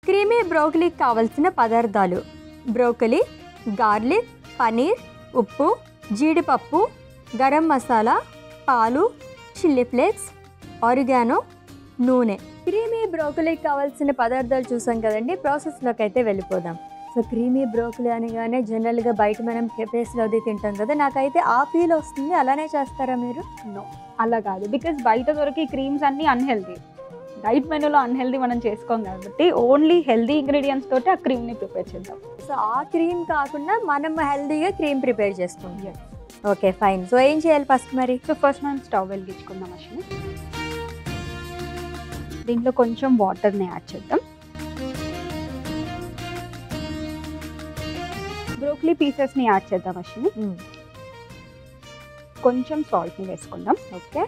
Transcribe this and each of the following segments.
Creamy బ్రోకలీకి కావలసిన పదార్థాలు: broccoli, garlic, paneer, ఉప్పు, జీడిపప్పు, గరం మసాలా, పాలు, చిల్లీ ఫ్లేక్స్, ఆరిగానో, నూనె. క్రీమీ బ్రోకలీకి కావాల్సిన పదార్థాలు చూసాం కదండి. ప్రాసెస్లోకి అయితే వెళ్ళిపోదాం. సో క్రీమీ బ్రోకలీ అనగానే జనరల్గా బయట మనం కెఫేస్లో అది తింటాం కదా, నాకైతే ఆ ఫీల్ వస్తుంది. అలానే చేస్తారా మీరు? నో, అలా కాదు. బికాస్ బయట దొరికి క్రీమ్స్ అన్నీ అన్హెల్దీ. డైట్ మెనూలో అన్హెల్దీ మనం చేసుకోం కాబట్టి ఓన్లీ హెల్దీ ఇంగ్రీడియంట్స్ తోటి ఆ క్రీమ్ని ప్రిపేర్ చేద్దాం. సో ఆ క్రీమ్ కాకుండా మనం హెల్దీగా క్రీమ్ ప్రిపేర్ చేసుకుంటాం. Okay, fine. సో ఏం చేయాలి ఫస్ట్ మరి? సో ఫస్ట్ మనం స్టవ్ వెలిగించుకుందాం అశ్విని. దీంట్లో కొంచెం వాటర్ని యాడ్ చేద్దాం. బ్రోకలీ పీసెస్ని యాడ్ చేద్దాం అశ్విని. కొంచెం సాల్ట్ని వేసుకుందాం. ఓకే,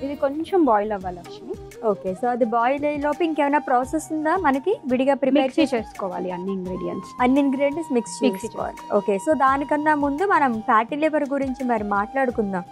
ఇది కొంచెం బాయిల్ అవ్వాలి అశ్విని. ఓకే. సో అది బాయిల్ అయ్యేలోపు ఇంకేమైనా ప్రాసెస్ ఉందా మనకి? విడిగా ప్రిపేర్ చేసుకోవాలి అన్ని ఇంగ్రీడియంట్స్ మిక్స్ చేసుకోవాలి. ఓకే, సో దానికన్నా ముందు మనం ఫ్యాటీ లివర్ గురించి మరి మాట్లాడుకుందాం.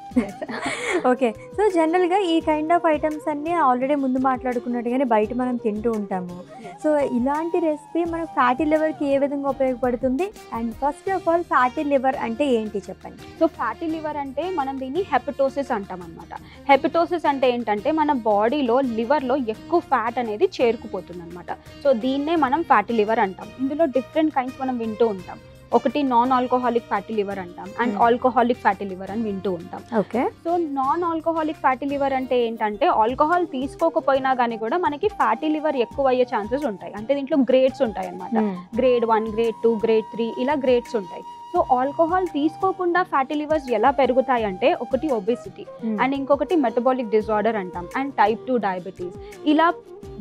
ఓకే, సో జనరల్గా ఈ కైండ్ ఆఫ్ ఐటమ్స్ అన్నీ ఆల్రెడీ ముందు మాట్లాడుకున్నట్టుగానే బయట మనం తింటూ ఉంటాము. సో ఇలాంటి రెసిపీ మన ఫ్యాటీ లివర్కి ఏ విధంగా ఉపయోగపడుతుంది? And first of all fatty liver అంటే ఏంటి చెప్పండి. సో ఫ్యాటీ లివర్ అంటే మనం దీన్ని హెపటోసిస్ అంటాం అనమాట. హెపటోసిస్ అంటే ఏంటంటే మన బాడీలో లివర్లో ఎక్కువ ఫ్యాట్ అనేది చేరుకుపోతుంది అనమాట. సో దీన్నే మనం ఫ్యాటీ లివర్ అంటాం. ఇందులో డిఫరెంట్ కైండ్స్ మనం వింటూ ఉంటాం. ఒకటి నాన్ ఆల్కహాలిక్ ఫ్యాటీ లివర్ అంటాం అండ్ ఆల్కహాలిక్ ఫ్యాటీ లివర్ అని వింటూ ఉంటాం. Okay, so non alcoholic fatty liver అంటే ఏంటంటే ఆల్కహాల్ తీసుకోకపోయినా కానీ కూడా మనకి ఫ్యాటీ లివర్ ఎక్కువ అయ్యే ఛాన్సెస్ ఉంటాయి. అంటే దీంట్లో గ్రేడ్స్ ఉంటాయి అనమాట. గ్రేడ్ 1, గ్రేడ్ 2, గ్రేడ్ 3 ఇలా గ్రేడ్స్ ఉంటాయి. సో ఆల్కహాల్ తీసుకోకుండా ఫ్యాటీ లివర్స్ ఎలా పెరుగుతాయి అంటే ఒకటి ఒబేసిటీ అండ్ ఇంకొకటి మెటబాలిక్ డిజార్డర్ అంటాం అండ్ టైప్ 2 డయాబెటీస్. ఇలా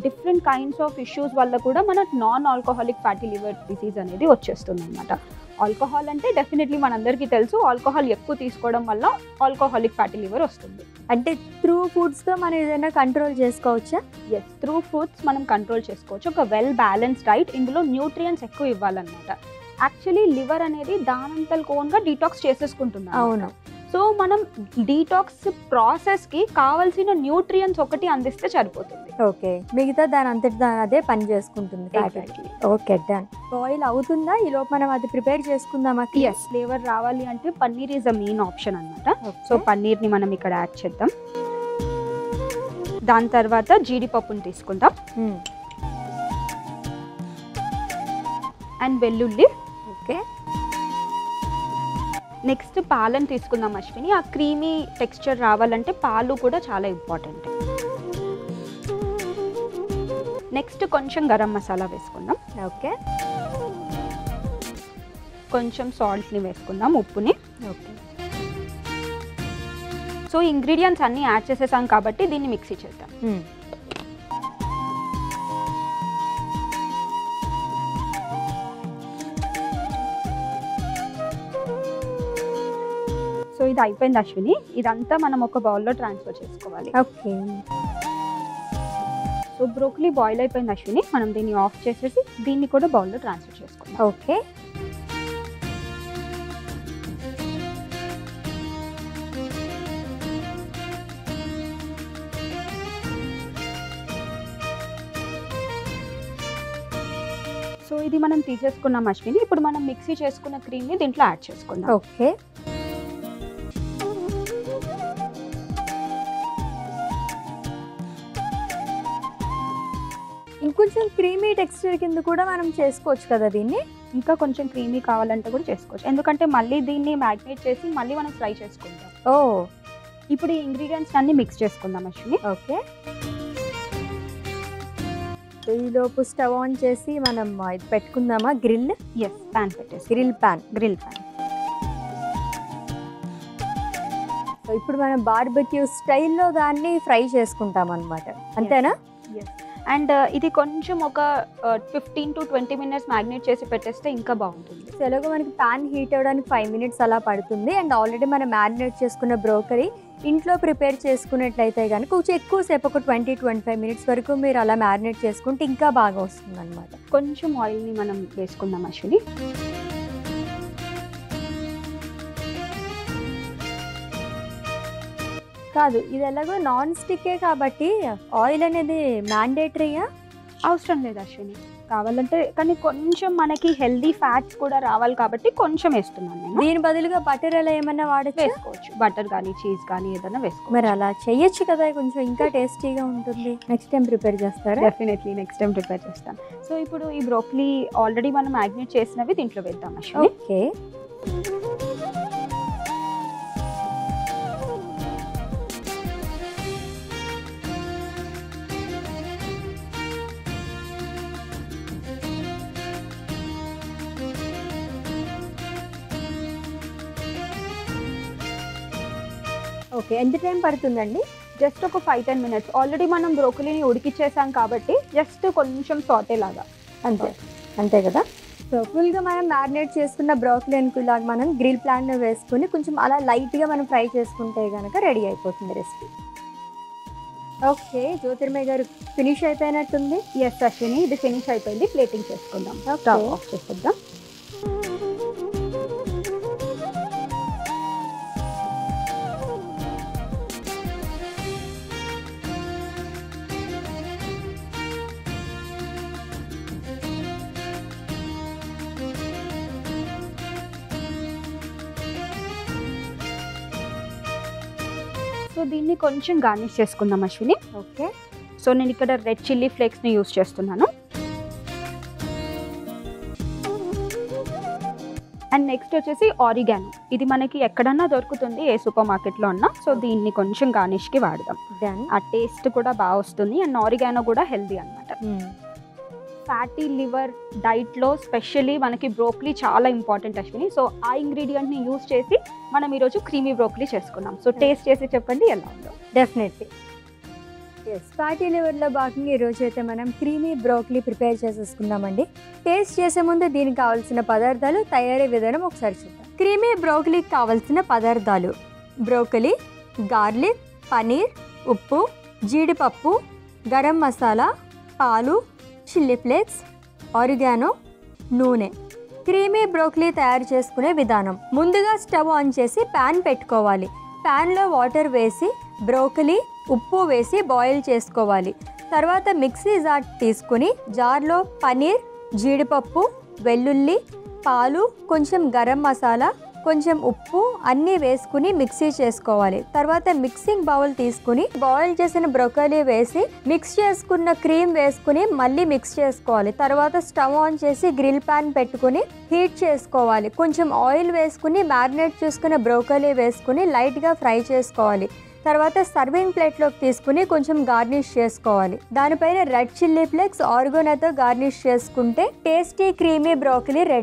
డిఫరెంట్ కైండ్స్ ఆఫ్ ఇష్యూస్ వల్ల కూడా మన non alcoholic fatty liver disease అనేది వచ్చేస్తుంది అనమాట. ఆల్కహాల్ అంటే డెఫినెట్లీ మనందరికీ తెలుసు, ఆల్కహాల్ ఎక్కువ తీసుకోవడం వల్ల ఆల్కహాలిక్ ఫ్యాటీ లివర్ వస్తుంది. అంటే త్రూ ఫుడ్స్తో మనం ఏదైనా కంట్రోల్ చేసుకోవచ్చా? ఎస్, త్రూ ఫుడ్స్ మనం కంట్రోల్ చేసుకోవచ్చు. ఒక వెల్ బ్యాలెన్స్డ్ డైట్, ఇందులో న్యూట్రియంట్స్ ఎక్కువ ఇవ్వాలన్నమాట. యాక్చువల్లీ లివర్ అనేది దానంతల్ ఓన్గా డీటాక్స్ చేసేసుకుంటున్నాం. అవును. సో మనం డీటాక్స్ ప్రాసెస్కి కావాల్సిన న్యూట్రియంట్స్ ఒకటి అందిస్తే సరిపోతుంది. ఓకే, మిగతా దాని అంతటి అదే పని చేసుకుంటుంది. Okay, done. బాయిల్ అవుతుందా? ఈలోపు మనం అది ప్రిపేర్ చేసుకుందామా? ఎస్, ఫ్లేవర్ రావాలి అంటే paneer is a main option అనమాట. సో పన్నీర్ని మనం ఇక్కడ యాడ్ చేద్దాం. దాని తర్వాత జీడిపప్పుని తీసుకుందాం అండ్ వెల్లుల్లి. ఓకే, నెక్స్ట్ పాలను తీసుకుందాం అశ్విని. ఆ క్రీమీ టెక్స్చర్ రావాలంటే పాలు కూడా చాలా ఇంపార్టెంట్. నెక్స్ట్ కొంచెం గరం మసాలా వేసుకుందాం. ఓకే, కొంచెం సాల్ట్ని వేసుకుందాం, ఉప్పుని. ఓకే. సో ఇంగ్రీడియంట్స్ అన్నీ యాడ్ చేసేసాం కాబట్టి దీన్ని మిక్సీ చేద్దాం. సో ఇది అయిపోయింది అశ్విని. ఇదంతా మనం ఒక బౌల్లో ట్రాన్స్ఫర్ చేసుకోవాలి. ఓకే, సో బ్రోకలీ బాయిల్ అయిపోయింది అశ్విని. మనం దీన్ని ఆఫ్ చేసేసి దీన్ని కూడా బౌల్లో ట్రాన్స్ఫర్ చేసుకుందాం. ఓకే, సో ఇది మనం తీసేసుకున్నాం అశ్విని. ఇప్పుడు మనం మిక్సీ చేసుకున్న క్రీమ్ని దీంట్లో యాడ్ చేసుకుందాం. ఓకే, ఇంకొంచెం క్రీమీ టెక్స్చర్ కింద కూడా మనం చేసుకోవచ్చు కదా దీన్ని. ఇంకా కొంచెం క్రీమీ కావాలంటే కూడా చేసుకోవచ్చు, ఎందుకంటే మళ్ళీ దీన్ని మ్యాగ్నేట్ చేసి మళ్ళీ మనం ఫ్రై చేసుకుంటాం. ఓ, ఇప్పుడు ఈ ఇంగ్రీడియంట్స్ అన్ని మిక్స్ చేసుకుందాం అశ్విని. ఓకే, ఈలోపు స్టవ్ ఆన్ చేసి మనం ఇది పెట్టుకుందామా? గ్రిల్. ఎస్, ప్యాన్ పెట్టేసి. Grill pan. సో ఇప్పుడు మనం బార్బెక్యూ స్టైల్లో దాన్ని ఫ్రై చేసుకుంటాం అన్నమాట, అంతేనా? ఎస్, అండ్ ఇది కొంచెం ఒక 15 to 20 minutes మ్యాగ్నేట్ చేసి పెట్టేస్తే ఇంకా బాగుంటుంది. సో ఎలాగో మనకి ప్యాన్ హీట్ అవ్వడానికి 5 minutes అలా పడుతుంది. అండ్ ఆల్రెడీ మనం మ్యారినేట్ చేసుకున్న బ్రోకలీ ఇంట్లో ప్రిపేర్ చేసుకున్నట్లయితే కనుక కొంచెం ఎక్కువసేపు ఒక 20-25 minutes వరకు మీరు అలా మ్యారినేట్ చేసుకుంటే ఇంకా బాగా వస్తుంది అనమాట. కొంచెం ఆయిల్ని మనం వేసుకుందాం అశ్విని. కాదు, ఇది ఎలాగో నాన్ స్టిక్కే కాబట్టి ఆయిల్ అనేది మ్యాండేటరీయా? అవసరం లేదు అశ్విని, కావాలంటే. కానీ కొంచెం మనకి హెల్దీ ఫ్యాట్స్ కూడా రావాలి కాబట్టి కొంచెం వేస్తున్నాను నేను. దీని బదులుగా బటర్ అలా ఏమన్నా వాడచ్చు? వేసుకోవచ్చు, బటర్ కానీ చీజ్ కానీ ఏదైనా వేసుకోవచ్చు. మరి అలా చేయొచ్చు కదా, కొంచెం ఇంకా టేస్టీగా ఉంటుంది. నెక్స్ట్ టైం ప్రిపేర్ చేస్తారా? డెఫినెట్లీ నెక్స్ట్ టైం ప్రిపేర్ చేస్తాను. సో ఇప్పుడు ఈ బ్రోకలీ ఆల్రెడీ మనం మ్యాగ్నేట్ చేసినవి దీంట్లో వేద్దాం అశ్విని. ఓకే. ఓకే, ఎంత టైం పడుతుందండి? జస్ట్ ఒక 5-10 minutes. ఆల్రెడీ మనం బ్రోకలీని ఉడికిచ్చేసాం కాబట్టి జస్ట్ కొంచెం సాటే లాగా, అంతే అంతే కదా. సో ఫుల్గా మనం మ్యారినేట్ చేసుకున్న బ్రోకలీకి ఇలాగ మనం గ్రిల్ ప్యాన్లో వేసుకుని కొంచెం అలా లైట్గా మనం ఫ్రై చేసుకుంటే కనుక రెడీ అయిపోతుంది రెసిపీ. ఓకే, జ్యోతిర్మయ్య గారు ఫినిష్ అయిపోయినట్టుంది. ఎస్ అశ్విని, ఇది ఫినిష్ అయిపోయింది. ప్లేటింగ్ చేసుకుందాం. స్టవ్ ఆఫ్ చేసేద్దాం. సో దీన్ని కొంచెం గార్నిష్ చేసుకుందాం అశ్విని. ఓకే. సో నేను ఇక్కడ రెడ్ చిల్లీ ఫ్లేక్స్ని యూస్ చేస్తున్నాను. అండ్ నెక్స్ట్ వచ్చేసి ఆరిగానో. ఇది మనకి ఎక్కడన్నా దొరుకుతుంది, ఏ సూపర్ మార్కెట్లో అన్నా. సో దీన్ని కొంచెం గార్నిష్కి వాడదాం. ఆ టేస్ట్ కూడా బాగా వస్తుంది. అండ్ ఆరిగానో కూడా హెల్దీ అనమాట. ఫ్యాటీ లివర్ డైట్లో స్పెషల్లీ మనకి బ్రోకలీ చాలా ఇంపార్టెంట్ అశ్విని. సో ఆ ఇంగ్రీడియంట్ని యూస్ చేసి మనం ఈరోజు క్రీమీ బ్రోకలీ చేసుకున్నాం. సో టేస్ట్ చేసి చెప్పండి ఎలా ఉందో. డెఫినెట్లీ. ఎస్, ఫ్యాటీ లివర్లో భాగంగా ఈరోజు అయితే మనం క్రీమీ బ్రోకలీ ప్రిపేర్ చేసేసుకుందామండి. టేస్ట్ చేసే ముందు దీనికి కావాల్సిన పదార్థాలు, తయారీ విధానం ఒకసారి చూద్దాం. క్రీమీ బ్రోకలీకి కావాల్సిన పదార్థాలు: బ్రోకలీ, గార్లిక్, పనీర్, ఉప్పు, జీడిపప్పు, గరం మసాలా, పాలు, చిల్లీ ఫ్లేక్స్, ఆరిగానో, నూనె. క్రీమీ బ్రోకలీ తయారు చేసుకునే విధానం: ముందుగా స్టవ్ ఆన్ చేసి ప్యాన్ పెట్టుకోవాలి. ప్యాన్లో వాటర్ వేసి బ్రోకలీ, ఉప్పు వేసి బాయిల్ చేసుకోవాలి. తర్వాత మిక్సీ జార్ తీసుకుని జార్లో పనీర్, జీడిపప్పు, వెల్లుల్లి, పాలు, కొంచెం గరం మసాలా, కొంచెం ఉప్పు అన్నీ వేసుకుని మిక్సీ చేసుకోవాలి. తర్వాత మిక్సింగ్ బౌల్ తీసుకుని బాయిల్ చేసిన బ్రోకలీ వేసి మిక్స్ చేసుకున్న క్రీమ్ వేసుకుని మళ్ళీ మిక్స్ చేసుకోవాలి. తర్వాత స్టవ్ ఆన్ చేసి గ్రిల్ ప్యాన్ పెట్టుకుని హీట్ చేసుకోవాలి. కొంచెం ఆయిల్ వేసుకుని మ్యారినేట్ చేసుకున్న బ్రోకలీ వేసుకుని లైట్గా ఫ్రై చేసుకోవాలి. తర్వాత సర్వింగ్ ప్లేట్లోకి తీసుకుని కొంచెం గార్నిష్ చేసుకోవాలి. దానిపైన రెడ్ చిల్లీ ఫ్లేక్స్, ఆరిగానోతో గార్నిష్ చేసుకుంటే టేస్టీ క్రీమీ బ్రోకలీ రెడీ.